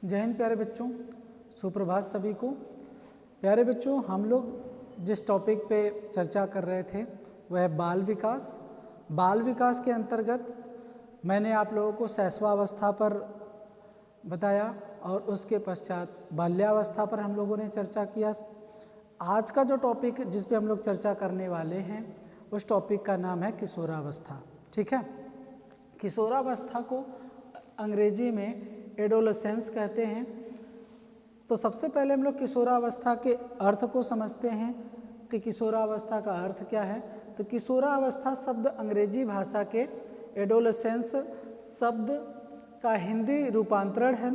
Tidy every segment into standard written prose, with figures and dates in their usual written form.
जय हिंद प्यारे बच्चों, सुप्रभात सभी को। प्यारे बच्चों, हम लोग जिस टॉपिक पे चर्चा कर रहे थे वह है बाल विकास। बाल विकास के अंतर्गत मैंने आप लोगों को शैशवावस्था पर बताया और उसके पश्चात बाल्यावस्था पर हम लोगों ने चर्चा किया। आज का जो टॉपिक जिस पे हम लोग चर्चा करने वाले हैं उस टॉपिक का नाम है किशोरावस्था। ठीक है, किशोरावस्था को अंग्रेजी में एडोलेसेंस कहते हैं। तो सबसे पहले हम लोग किशोरावस्था के अर्थ को समझते हैं कि किशोरावस्था का अर्थ क्या है। तो किशोरावस्था शब्द अंग्रेजी भाषा के एडोलेसेंस शब्द का हिंदी रूपांतरण है,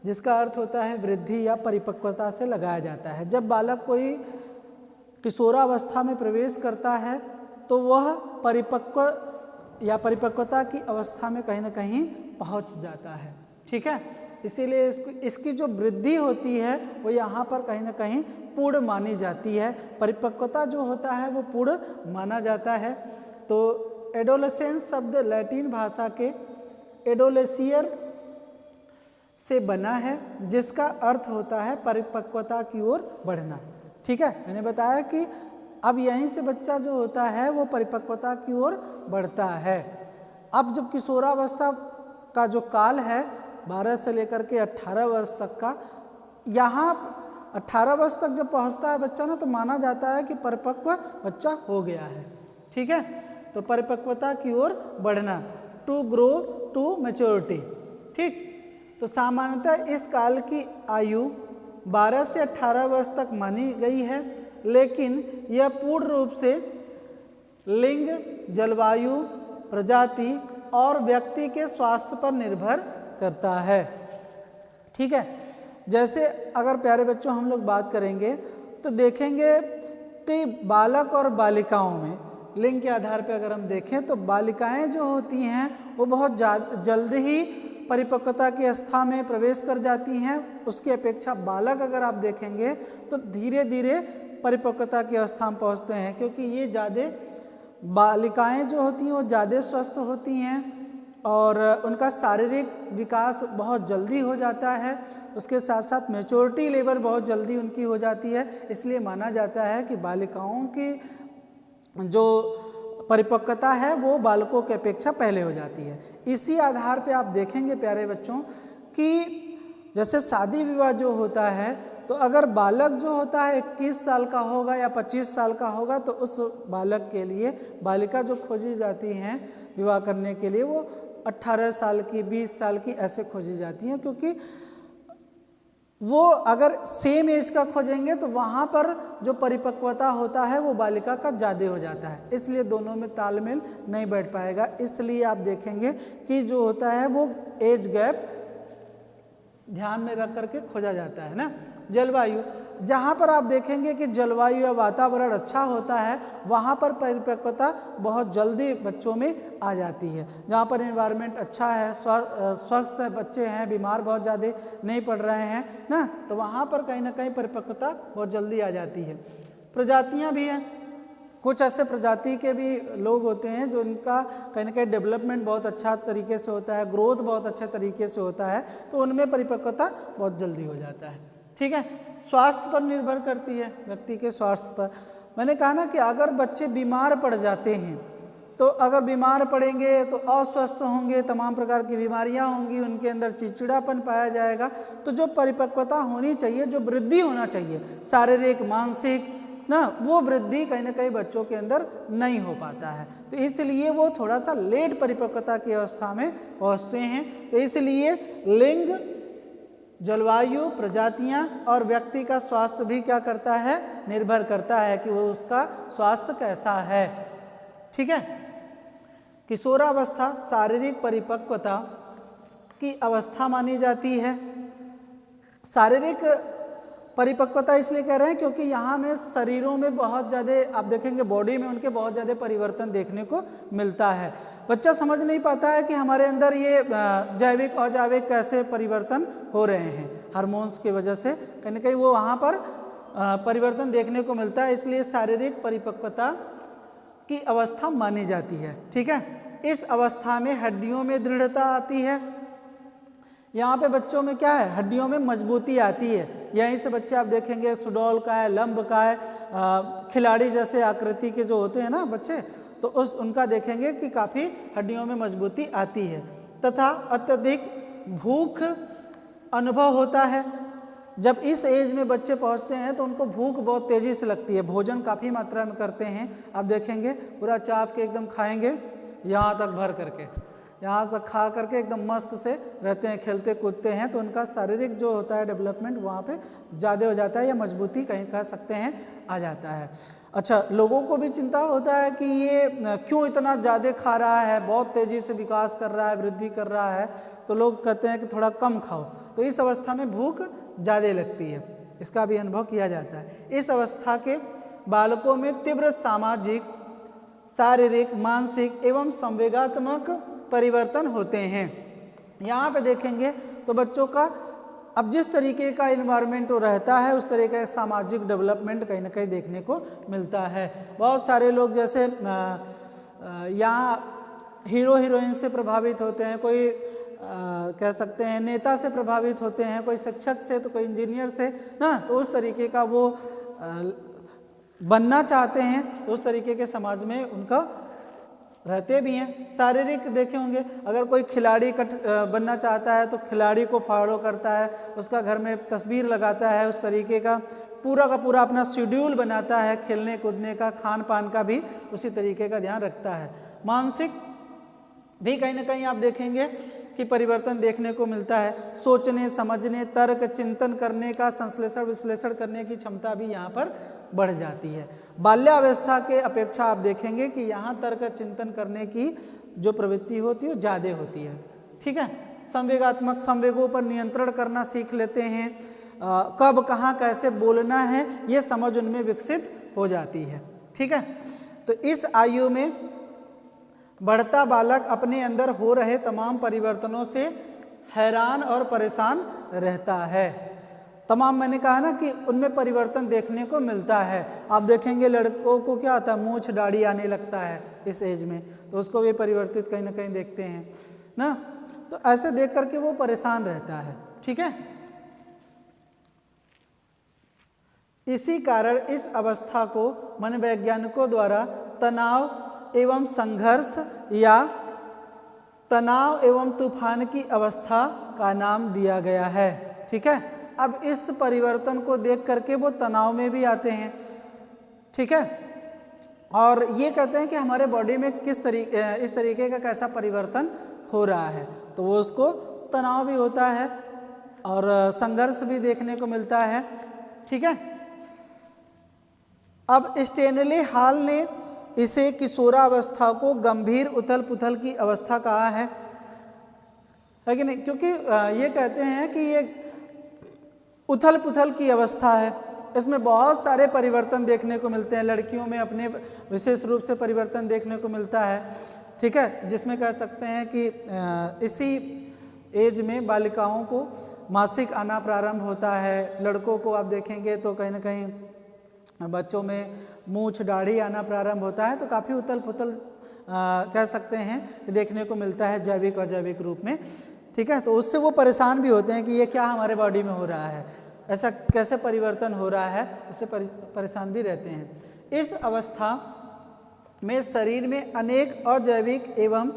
जिसका अर्थ होता है वृद्धि या परिपक्वता से लगाया जाता है। जब बालक कोई किशोरावस्था में प्रवेश करता है तो वह परिपक्व या परिपक्वता की अवस्था में कहीं ना कहीं पहुंच जाता है। ठीक है, इसीलिए इसकी जो वृद्धि होती है वो यहाँ पर कहीं ना कहीं पूर्ण मानी जाती है। परिपक्वता जो होता है वो पूर्ण माना जाता है। तो एडोलेसेंस शब्द लैटिन भाषा के एडोलेसियर से बना है, जिसका अर्थ होता है परिपक्वता की ओर बढ़ना। ठीक है, मैंने बताया कि अब यहीं से बच्चा जो होता है वो परिपक्वता की ओर बढ़ता है। अब जब किशोरावस्था का जो काल है 12 से लेकर के 18 वर्ष तक का, यहाँ 18 वर्ष तक जब पहुँचता है बच्चा ना, तो माना जाता है कि परिपक्व बच्चा हो गया है। ठीक है, तो परिपक्वता की ओर बढ़ना, टू ग्रो टू मैच्योरिटी। ठीक, तो सामान्यतः इस काल की आयु 12 से 18 वर्ष तक मानी गई है, लेकिन यह पूर्ण रूप से लिंग, जलवायु, प्रजाति और व्यक्ति के स्वास्थ्य पर निर्भर करता है। ठीक है, जैसे अगर प्यारे बच्चों हम लोग बात करेंगे तो देखेंगे कि बालक और बालिकाओं में लिंग के आधार पर अगर हम देखें तो बालिकाएं जो होती हैं वो बहुत जल्द ही परिपक्वता की अवस्था में प्रवेश कर जाती हैं। उसकी अपेक्षा बालक अगर आप देखेंगे तो धीरे धीरे परिपक्वता की अवस्था में पहुंचते हैं, क्योंकि ये ज़्यादा बालिकाएं जो होती हैं वो ज़्यादा स्वस्थ होती हैं और उनका शारीरिक विकास बहुत जल्दी हो जाता है। उसके साथ साथ मैच्योरिटी लेवल बहुत जल्दी उनकी हो जाती है। इसलिए माना जाता है कि बालिकाओं की जो परिपक्वता है वो बालकों की अपेक्षा पहले हो जाती है। इसी आधार पे आप देखेंगे प्यारे बच्चों कि जैसे शादी विवाह जो होता है, तो अगर बालक जो होता है 21 साल का होगा या 25 साल का होगा तो उस बालक के लिए बालिका जो खोजी जाती हैं विवाह करने के लिए वो 18 साल की, 20 साल की ऐसे खोजी जाती हैं, क्योंकि वो अगर सेम एज का खोजेंगे तो वहाँ पर जो परिपक्वता होता है वो बालिका का ज़्यादा हो जाता है, इसलिए दोनों में तालमेल नहीं बैठ पाएगा। इसलिए आप देखेंगे कि जो होता है वो एज गैप ध्यान में रख करके खोजा जाता है ना। जलवायु, जहाँ पर आप देखेंगे कि जलवायु या वातावरण अच्छा होता है वहाँ पर परिपक्वता बहुत जल्दी बच्चों में आ जाती है। जहाँ पर एनवायरनमेंट अच्छा है, स्वस्थ बच्चे हैं, बीमार बहुत ज़्यादा नहीं पड़ रहे हैं ना, तो वहाँ पर कहीं ना कहीं परिपक्वता बहुत जल्दी आ जाती है। प्रजातियाँ भी हैं, कुछ ऐसे प्रजाति के भी लोग होते हैं जो उनका कहीं ना कहीं डेवलपमेंट बहुत अच्छा तरीके से होता है, ग्रोथ बहुत अच्छे तरीके से होता है, तो उनमें परिपक्वता बहुत जल्दी हो जाता है। ठीक है, स्वास्थ्य पर निर्भर करती है, व्यक्ति के स्वास्थ्य पर। मैंने कहा ना कि अगर बच्चे बीमार पड़ जाते हैं तो अगर बीमार पड़ेंगे तो अस्वस्थ होंगे, तमाम प्रकार की बीमारियां होंगी, उनके अंदर चिड़चिड़ापन पाया जाएगा। तो जो परिपक्वता होनी चाहिए, जो वृद्धि होना चाहिए शारीरिक मानसिक ना, वो वृद्धि कहीं ना कहीं बच्चों के अंदर नहीं हो पाता है, तो इसलिए वो थोड़ा सा लेट परिपक्वता की अवस्था में पहुंचते हैं। तो इसलिए लिंग, जलवायु, प्रजातियां और व्यक्ति का स्वास्थ्य भी क्या करता है, निर्भर करता है कि वो उसका स्वास्थ्य कैसा है। ठीक है, किशोरावस्था शारीरिक परिपक्वता की अवस्था मानी जाती है। शारीरिक परिपक्वता इसलिए कह रहे हैं क्योंकि यहाँ में शरीरों में बहुत ज़्यादा आप देखेंगे, बॉडी में उनके बहुत ज़्यादा परिवर्तन देखने को मिलता है। बच्चा समझ नहीं पाता है कि हमारे अंदर ये जैविक अजैविक कैसे परिवर्तन हो रहे हैं, हार्मोन्स की वजह से कहीं ना कहीं वो वहाँ पर परिवर्तन देखने को मिलता है। इसलिए शारीरिक परिपक्वता की अवस्था मानी जाती है। ठीक है, इस अवस्था में हड्डियों में दृढ़ता आती है, यहाँ पे बच्चों में क्या है, हड्डियों में मजबूती आती है। यहीं से बच्चे आप देखेंगे सुडौल का है, लंब का है, खिलाड़ी जैसे आकृति के जो होते हैं ना बच्चे, तो उनका देखेंगे कि काफ़ी हड्डियों में मजबूती आती है। तथा अत्यधिक भूख अनुभव होता है। जब इस एज में बच्चे पहुंचते हैं तो उनको भूख बहुत तेज़ी से लगती है, भोजन काफ़ी मात्रा में करते हैं। आप देखेंगे पूरा चाप के एकदम खाएंगे, यहाँ तक भर करके, यहाँ तक खा करके एकदम मस्त से रहते हैं, खेलते कूदते हैं, तो उनका शारीरिक जो होता है डेवलपमेंट वहाँ पे ज़्यादा हो जाता है, या मजबूती कहीं कह सकते हैं आ जाता है। अच्छा, लोगों को भी चिंता होता है कि ये क्यों इतना ज़्यादा खा रहा है, बहुत तेज़ी से विकास कर रहा है, वृद्धि कर रहा है, तो लोग कहते हैं कि थोड़ा कम खाओ। तो इस अवस्था में भूख ज़्यादा लगती है, इसका भी अनुभव किया जाता है। इस अवस्था के बालकों में तीव्र सामाजिक, शारीरिक, मानसिक एवं संवेगात्मक परिवर्तन होते हैं। यहाँ पे देखेंगे तो बच्चों का अब जिस तरीके का इन्वायरमेंट रहता है उस तरीके का सामाजिक डेवलपमेंट कहीं ना कहीं देखने को मिलता है। बहुत सारे लोग जैसे यहाँ हीरो हीरोइन से प्रभावित होते हैं, कोई कह सकते हैं नेता से प्रभावित होते हैं, कोई शिक्षक से, तो कोई इंजीनियर से ना, तो उस तरीके का वो बनना चाहते हैं, तो उस तरीके के समाज में उनका रहते भी हैं। शारीरिक देखे होंगे, अगर कोई खिलाड़ी बनना चाहता है तो खिलाड़ी को फॉलो करता है, उसका घर में तस्वीर लगाता है, उस तरीके का पूरा अपना शेड्यूल बनाता है, खेलने कूदने का, खान पान का भी उसी तरीके का ध्यान रखता है। मानसिक भी कहीं ना कहीं आप देखेंगे कि परिवर्तन देखने को मिलता है। सोचने समझने, तर्क चिंतन करने का, संश्लेषण विश्लेषण करने की क्षमता भी यहाँ पर बढ़ जाती है। बाल्यावस्था के अपेक्षा आप देखेंगे कि यहाँ तर्क चिंतन करने की जो प्रवृत्ति होती है वो ज़्यादा होती है। ठीक है, संवेगात्मक, संवेगों पर नियंत्रण करना सीख लेते हैं, कब कहाँ कैसे बोलना है ये समझ उनमें विकसित हो जाती है। ठीक है, तो इस आयु में बढ़ता बालक अपने अंदर हो रहे तमाम परिवर्तनों से हैरान और परेशान रहता है। तमाम, मैंने कहा ना कि उनमें परिवर्तन देखने को मिलता है। आप देखेंगे लड़कों को क्या आता है, मूछ दाढ़ी आने लगता है इस एज में, तो उसको भी परिवर्तित कहीं ना कहीं देखते हैं ना, तो ऐसे देख करके वो परेशान रहता है। ठीक है, इसी कारण इस अवस्था को मनोवैज्ञानिकों द्वारा तनाव एवं संघर्ष या तनाव एवं तूफान की अवस्था का नाम दिया गया है। ठीक है, अब इस परिवर्तन को देख करके वो तनाव में भी आते हैं। ठीक है, और ये कहते हैं कि हमारे बॉडी में इस तरीके का कैसा परिवर्तन हो रहा है, तो वो उसको तनाव भी होता है और संघर्ष भी देखने को मिलता है। ठीक है, अब स्टेनले हॉल ने इसे किशोरावस्था को गंभीर उथल पुथल की अवस्था कहा है कि नहीं, क्योंकि ये कहते हैं कि ये उथल पुथल की अवस्था है, इसमें बहुत सारे परिवर्तन देखने को मिलते हैं। लड़कियों में अपने विशेष रूप से परिवर्तन देखने को मिलता है। ठीक है, जिसमें कह सकते हैं कि इसी एज में बालिकाओं को मासिक आना प्रारंभ होता है। लड़कों को आप देखेंगे तो कहीं ना कहीं बच्चों में मूछ दाढ़ी आना प्रारंभ होता है, तो काफ़ी उथल पुथल कह सकते हैं कि देखने को मिलता है जैविक अजैविक रूप में। ठीक है, तो उससे वो परेशान भी होते हैं कि ये क्या हमारे बॉडी में हो रहा है, ऐसा कैसे परिवर्तन हो रहा है, उससे परेशान भी रहते हैं। इस अवस्था में शरीर में अनेक अजैविक एवं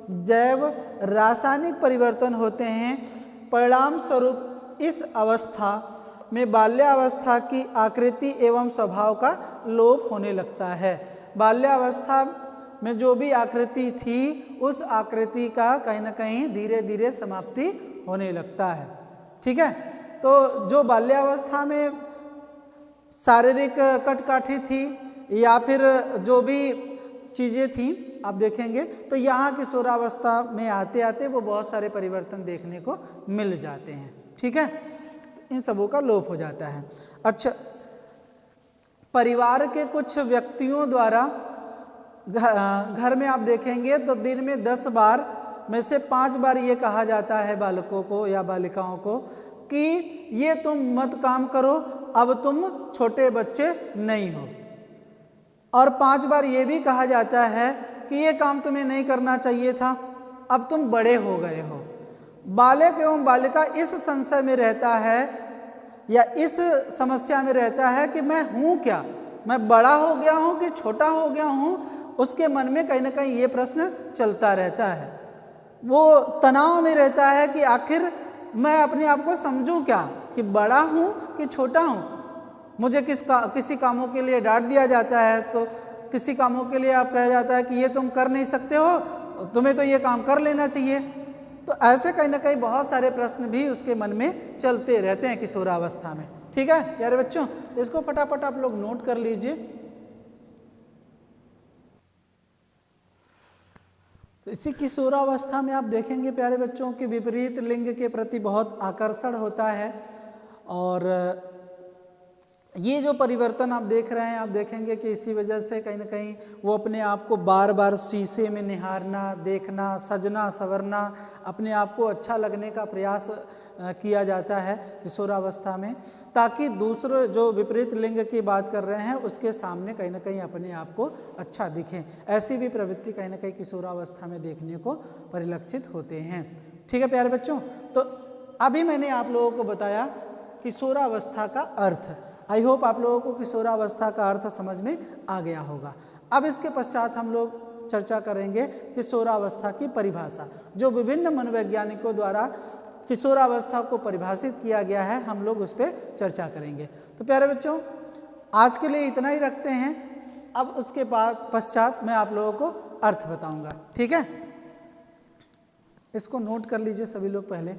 जैव रासायनिक परिवर्तन होते हैं। परिणाम स्वरूप इस अवस्था में बाल्यावस्था की आकृति एवं स्वभाव का लोप होने लगता है। बाल्यावस्था में जो भी आकृति थी उस आकृति का कहीं ना कहीं धीरे धीरे समाप्ति होने लगता है। ठीक है, तो जो बाल्यावस्था में शारीरिक कटकाठी थी या फिर जो भी चीज़ें थी आप देखेंगे, तो यहाँ किशोरावस्था में आते आते वो बहुत सारे परिवर्तन देखने को मिल जाते हैं। ठीक है, इन सबों का लोप हो जाता है। अच्छा, परिवार के कुछ व्यक्तियों द्वारा घर में आप देखेंगे तो दिन में 10 बार में से 5 बार ये कहा जाता है बालकों को या बालिकाओं को कि ये तुम मत काम करो, अब तुम छोटे बच्चे नहीं हो। और 5 बार ये भी कहा जाता है कि ये काम तुम्हें नहीं करना चाहिए था, अब तुम बड़े हो गए हो। बालक एवं बालिका इस संशय में रहता है या इस समस्या में रहता है कि मैं हूँ क्या, मैं बड़ा हो गया हूँ कि छोटा हो गया हूँ, उसके मन में कहीं ना कहीं ये प्रश्न चलता रहता है। वो तनाव में रहता है कि आखिर मैं अपने आप को समझूं क्या, कि बड़ा हूँ कि छोटा हूँ। मुझे किसी कामों के लिए डांट दिया जाता है, तो किसी कामों के लिए आप कहा जाता है कि ये तुम कर नहीं सकते हो, तुम्हें तो ये काम कर लेना चाहिए। तो ऐसे कहीं ना कहीं बहुत सारे प्रश्न भी उसके मन में चलते रहते हैं किशोरावस्था में। ठीक है प्यारे बच्चों, इसको फटाफट आप लोग नोट कर लीजिए। तो इसी किशोरावस्था में आप देखेंगे प्यारे बच्चों कि विपरीत लिंग के प्रति बहुत आकर्षण होता है, और ये जो परिवर्तन आप देख रहे हैं, आप देखेंगे कि इसी वजह से कहीं ना कहीं वो अपने आप को बार बार शीशे में निहारना, देखना, सजना संवरना, अपने आप को अच्छा लगने का प्रयास किया जाता है किशोरावस्था में, ताकि दूसरे जो विपरीत लिंग की बात कर रहे हैं उसके सामने कहीं ना कहीं अपने आप को अच्छा दिखें। ऐसी भी प्रवृत्ति कहीं ना कहीं किशोरावस्था में देखने को परिलक्षित होते हैं। ठीक है प्यारे बच्चों, तो अभी मैंने आप लोगों को बताया किशोरावस्था का अर्थ। आई होप आप लोगों को किशोरावस्था का अर्थ समझ में आ गया होगा। अब इसके पश्चात हम लोग चर्चा करेंगे किशोरावस्था की परिभाषा, जो विभिन्न मनोवैज्ञानिकों द्वारा किशोरावस्था को परिभाषित किया गया है, हम लोग उस पर चर्चा करेंगे। तो प्यारे बच्चों, आज के लिए इतना ही रखते हैं। अब उसके बाद पश्चात मैं आप लोगों को अर्थ बताऊंगा। ठीक है, इसको नोट कर लीजिए सभी लोग पहले।